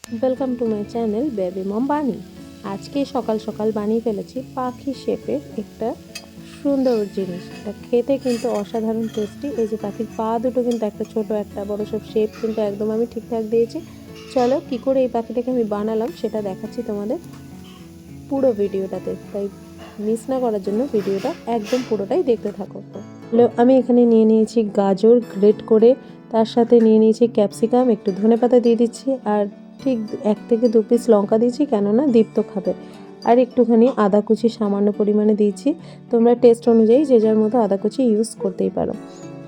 Welcome to my channel baby mom bunny. আজকে সকাল সকাল বানিয়ে ফেলেছি পাখি শেপের একটা সুন্দর জিনিস। এটা খেতে কিন্তু অসাধারণ টেস্টি। এই যে পাখির পা দুটো কিন্তু একটা ছোট একটা বড়, সব শেপ কিন্তু একদম আমি ঠিকঠাক দিয়েছি। চলো কি করে এই পাখিটাকে আমি বানালাম সেটা দেখাচ্ছি তোমাদের পুরো ভিডিওটাতে, তাই মিস না করার জন্য ভিডিওটা একদম পুরোটাই দেখতে থাকো। আমি এখানে নিয়ে নিয়েছি গাজর গ্রেট করে, তার সাথে নিয়ে নিয়েছি ক্যাপসিকাম, একটু ধনেপাতা দিয়ে দিচ্ছি, আর ঠিক 1 থেকে 2 পিস লঙ্কা দিয়েছি, কেননা দীপ্ত খাবে। আর একটুখানি আদা কুচি সামান্য পরিমাণে দিয়েছি। তোমরা টেস্ট অনুযায়ী যে যার মতো আদা কুচি ইউজ করতেই পারো।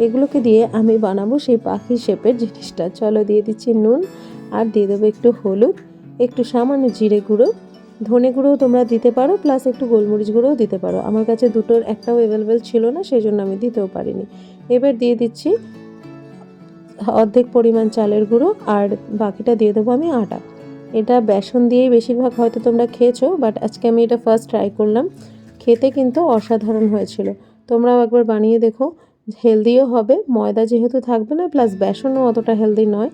এগুলোকে দিয়ে আমি বানাবো সেই পাখি শেপের জিনিসটা। চলো দিয়ে দিচ্ছি নুন, আর দিয়ে দেবো একটু হলুদ, একটু সামান্য জিরে গুঁড়ো, ধনে গুঁড়োও তোমরা দিতে পারো, প্লাস একটু গোলমরিচ গুঁড়োও দিতে পারো। আমার কাছে দুটোর একটাও অ্যাভেলেবেল ছিল না, সেই জন্য আমি দিতেও পারিনি। এবার দিয়ে দিচ্ছি অর্ধেক পরিমাণ চালের গুঁড়ো, আর বাকিটা দিয়ে দেবো আমি আটা। এটা বেসন দিয়েই বেশিরভাগ হয়তো তোমরা খেয়েছো, বাট আজকে আমি এটা ফার্স্ট ট্রাই করলাম। খেতে কিন্তু অসাধারণ হয়েছিল। তোমরাও একবার বানিয়ে দেখো, হেলদিও হবে, ময়দা যেহেতু থাকবে না, প্লাস বেসনও অতটা হেলদি নয়।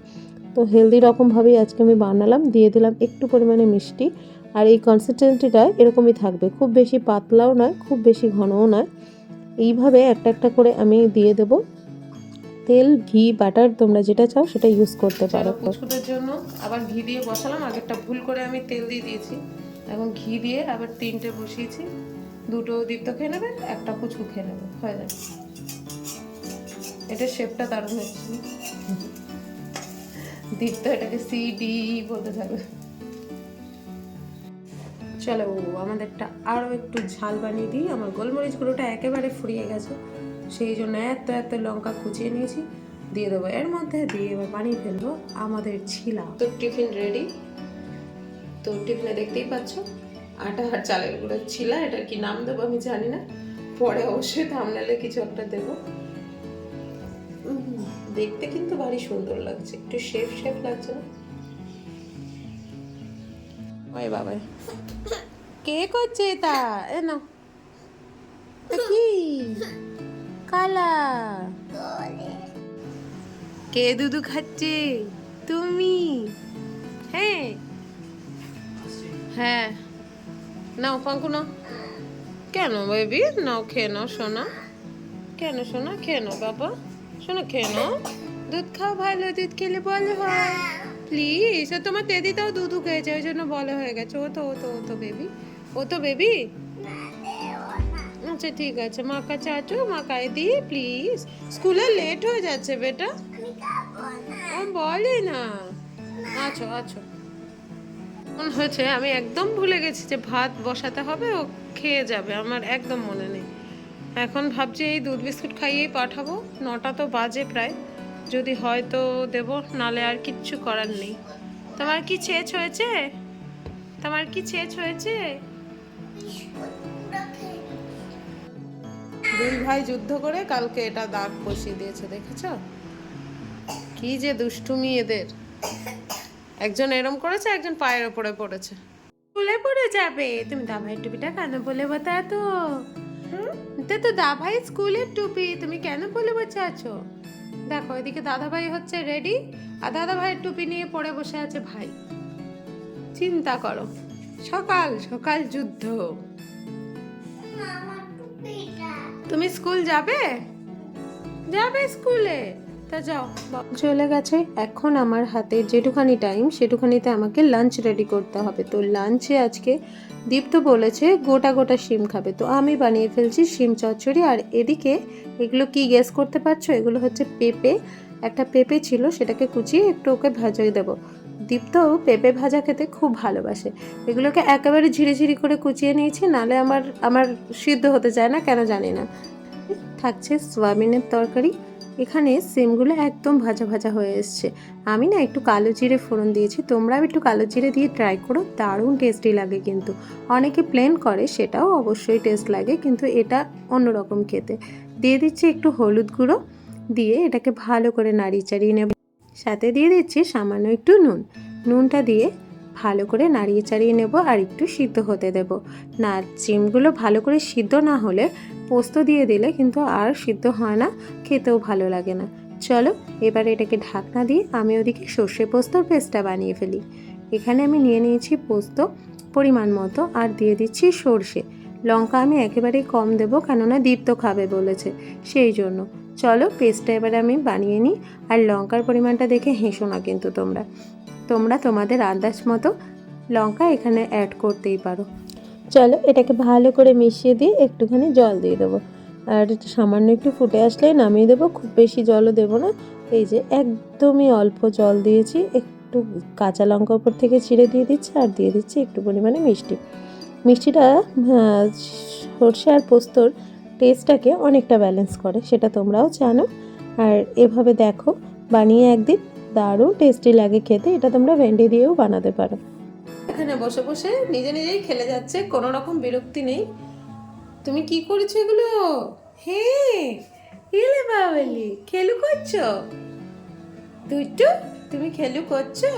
তো হেলদি রকমভাবেই আজকে আমি বানালাম। দিয়ে দিলাম একটু পরিমাণে মিষ্টি, আর এই কনসিস্টেন্সিটা এরকমই থাকবে, খুব বেশি পাতলাও নয়, খুব বেশি ঘনও নয়। এইভাবে একটা একটা করে আমি দিয়ে দেবো। তেল, ঘি, বাটার তোমরা যেটা চাও সেটা ইউজ করতে পারো। বিস্কুটের জন্য আবার ঘি দিয়ে বসালাম, আগেরটা ভুল করে আমি তেল দিয়ে দিয়েছি, এখন ঘি দিয়ে আবার 3টে বসিয়েছি। 2টো দীপ্ত খেয়ে নেবে, একটা পুচকু খেয়ে নেবে, হয়ে যাবে। এটা শেপটা দারুণ হচ্ছে। দীপ্ত এটাকে CD বলতে থাকবে। চলো আমাদেরটা আরও একটু ঝাল বানিয়ে দিই। আমার গোলমরিচ গুঁড়োটা একেবারে ফুরিয়ে গেছে, সেই জন্য এত এত লঙ্কা কুচিয়ে নিয়েছি, দিয়ে দেবো এর মধ্যে। দিয়ে এবার বানিয়ে ফেলবো আমাদের ছিলা। তো টিফিন রেডি। তো টিফিনে দেখতেই পাচ্ছ আটা আর চালের গুঁড়ো ছিলা। এটা কি নাম দেবো আমি জানি না, পরে অবশ্যই থাম্বনেলে কিছু একটা দেবো। দেখতে কিন্তু ভারী সুন্দর লাগছে, একটু শেফ শেফ লাগছে না? ওই বাবা, কে করছে এটা? এ না কি কালা, কে দুধু খাচ্ছে? তুমি? হ্যাঁ হ্যাঁ, নাও পাঙ্কু নাও। কেন বেবি? নাও খেয়ে নাও সোনা। কেন সোনা? খেয়ে নাও বাবা, সোনা খেয়ে নাও। দুধ খাও, ভালো দুধ খেলে বলো হয়। প্লিজ, তোমার দিদিটাও দুধ খেয়েছে, ওই জন্য বলো হয়ে গেছে। ও তো বেবি, ও তো বেবি। আচ্ছা ঠিক আছে, মা কাছে আছো, মা খাই দিই প্লিজ। স্কুলে লেট হয়ে যাচ্ছে বেটা। ও বলে না। আছো আছো। মনে হয়েছে আমি একদম ভুলে গেছি যে ভাত বসাতে হবে, ও খেয়ে যাবে, আমার একদম মনে নেই। এখন ভাবছি এই দুধ বিস্কুট খাইয়েই পাঠাবো। 9টা তো বাজে প্রায়, যদি হয় তো দেবো, নালে আর কিচ্ছু করার নেই। তোমার কি ছেচ হয়েছে? তোমার কি ছেচ হয়েছে? দুই ভাই যুদ্ধ করে কালকে এটা দাগ বসিয়ে দিয়েছে, দেখেছ? কি যে দুষ্টুমি এদের। একজন এরম করেছে, একজন পায়ের ওপরে পড়েছে। স্কুলে পড়ে যাবে। তুমি দাভাই টুপিটা কেন বলে বতা তো? তো দাভাই স্কুলের টুপি, তুমি কেন বলে বসে আছো? দেখো এদিকে দাদাভাই হচ্ছে রেডি, আর দাদাভাইয়ের টুপি নিয়ে পড়ে বসে আছে ভাই। চিন্তা করো, সকাল সকাল যুদ্ধ। তুমি স্কুল যাবে? যাবে স্কুলে? তা যাও। চলে গেছে। এখন আমার হাতে যেটুখানি টাইম সেটুখানিতে আমাকে লাঞ্চ রেডি করতে হবে। তো লাঞ্চে আজকে দীপ্ত বলেছে গোটা গোটা শিম খাবে, তো আমি বানিয়ে ফেলছি শিম চচ্চড়ি। আর এদিকে এগুলো কি গেস করতে পারছো? এগুলো হচ্ছে পেঁপে। একটা পেঁপে ছিল, সেটাকে কুচিয়ে একটু ওকে ভাজিয়ে দেবো। দীপ্তও পেঁপে ভাজা খেতে খুব ভালোবাসে। এগুলোকে একেবারে ঝিরিঝিরি করে কুচিয়ে নিয়েছি, নালে আমার আমার সিদ্ধ হতে চায় না, কেন জানি না। থাকছে সোয়াবিনের তরকারি। এখানে সিমগুলো একদম ভাজা ভাজা হয়ে এসছে। আমি না একটু কালো জিরে ফোড়ন দিয়েছি, তোমরাও একটু কালো জিরে দিয়ে ট্রাই করো, দারুণ টেস্টি লাগে। কিন্তু অনেকে প্লেন করে, সেটাও অবশ্যই টেস্ট লাগে, কিন্তু এটা অন্যরকম খেতে। দিয়ে দিচ্ছি একটু হলুদ গুঁড়ো, দিয়ে এটাকে ভালো করে নাড়িয়ে চাড়িয়ে নেব। সাথে দিয়ে দিচ্ছি সামান্য একটু নুন। নুনটা দিয়ে ভালো করে নাড়িয়ে চাড়িয়ে নেব, আর একটু সিদ্ধ হতে দেব। না, চিমগুলো ভালো করে সিদ্ধ না হলে পোস্ত দিয়ে দিলে কিন্তু আর সিদ্ধ হয় না, খেতেও ভালো লাগে না। চলো এবার এটাকে ঢাকনা দিয়ে আমি ওদিকে সর্ষে পোস্তর পেস্টটা বানিয়ে ফেলি। এখানে আমি নিয়ে নিয়েছি পোস্ত পরিমাণ মতো, আর দিয়ে দিচ্ছি সর্ষে। লঙ্কা আমি একেবারেই কম দেবো, কেননা দীপ্ত খাবে বলেছে, সেই জন্য। চলো পেস্টটা এবারে আমি বানিয়ে নিই। আর লঙ্কার পরিমাণটা দেখে হেসো না কিন্তু তোমরা তোমাদের আন্দাজ মতো লঙ্কা এখানে অ্যাড করতেই পারো। চলো এটাকে ভালো করে মিশিয়ে দিয়ে একটুখানি জল দিয়ে দেবো, আর সামান্য একটু ফুটে আসলেই নামিয়ে দেবো। খুব বেশি জলও দেবো না, এই যে একদমই অল্প জল দিয়েছি। একটু কাঁচা লঙ্কা উপর থেকে ছিঁড়ে দিয়ে দিচ্ছি, আর দিয়ে দিচ্ছি একটু পরিমাণে মিষ্টিটা সর্ষে আর পোস্তর টেস্টটাকে অনেকটা ব্যালেন্স করে, সেটা তোমরাও জানো। আর এভাবে দেখো বানিয়ে একদিন, দারুণ টেস্টি লাগে খেতে। এটা তোমরা ভেন্ডি দিয়েও বানাতে পারো। এখানে বসে বসে নিজেই খেলে যাচ্ছে, কোনো রকম বিরক্তি নেই। তুমি কি করেছো এগুলো? হ্যাঁ, এলে বাবলি খেলু করছো দুইটু, তুমি খেলু করছো?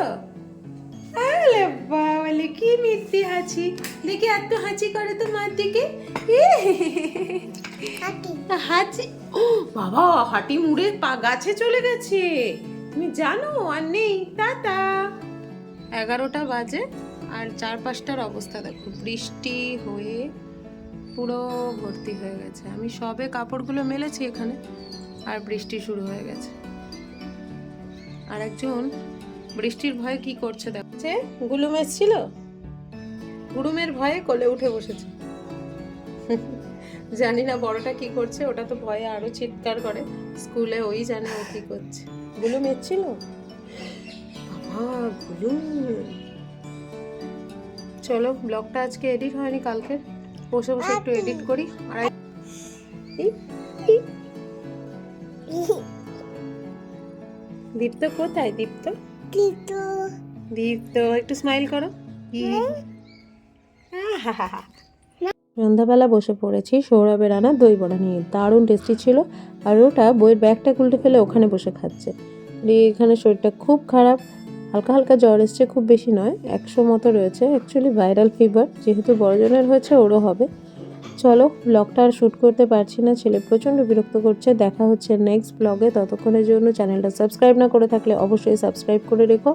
আরে বাবলি কি মিথ্যে হাসি, দেখি এত হাসি করে তোমার দিকে। হাসি, ও বাবা, হাঁটি মুড়ে গাছে চলে গেছে, তুমি জানো? আর নেই, টাটা। 11টা বাজে, আর চারপাশটার অবস্থা দেখো, বৃষ্টি হয়ে পুরো ভর্তি হয়ে গেছে। আমি সবে কাপড়গুলো মেলেছি এখানে, আর বৃষ্টি শুরু হয়ে গেছে। আর একজন বৃষ্টির ভয়ে কি করছে দেখছে, গুলুম এসেছিল, গুলুমের ভয়ে কোলে উঠে বসেছে। জানি না বড়টা কি করছে, ওটা তো ভয়ে আরো চিৎকার করে, স্কুলে ওই জানে ও কি করছে। গুলুম এসেছিল, বাবা গুলুম। চলো ব্লগটা আজকে এডিট হয়নি, কালকে বসে বসে একটু এডিট করি। আর দীপ্ত কোথায়? দীপ্ত একটু স্মাইল করো। সন্ধ্যাবেলা বসে পড়েছি সৌরভের আনা দই বড়া নিয়ে, দারুণ টেস্টি ছিল। আর ওটা বইয়ের ব্যাগটা উল্টে ফেলে ওখানে বসে খাচ্ছে। এখানে শরীরটা খুব খারাপ, হালকা হালকা জ্বর এসছে, খুব বেশি নয়, 100 মতো রয়েছে। অ্যাকচুয়ালি ভাইরাল ফিভার, যেহেতু বড়জনের হয়েছে ওরও হবে। চলো ব্লগটা আর শ্যুট করতে পারছি না, ছেলে প্রচণ্ড বিরক্ত করছে। দেখা হচ্ছে নেক্সট ব্লগে, ততক্ষণের জন্য চ্যানেলটা সাবস্ক্রাইব না করে থাকলে অবশ্যই সাবস্ক্রাইব করে রেখো।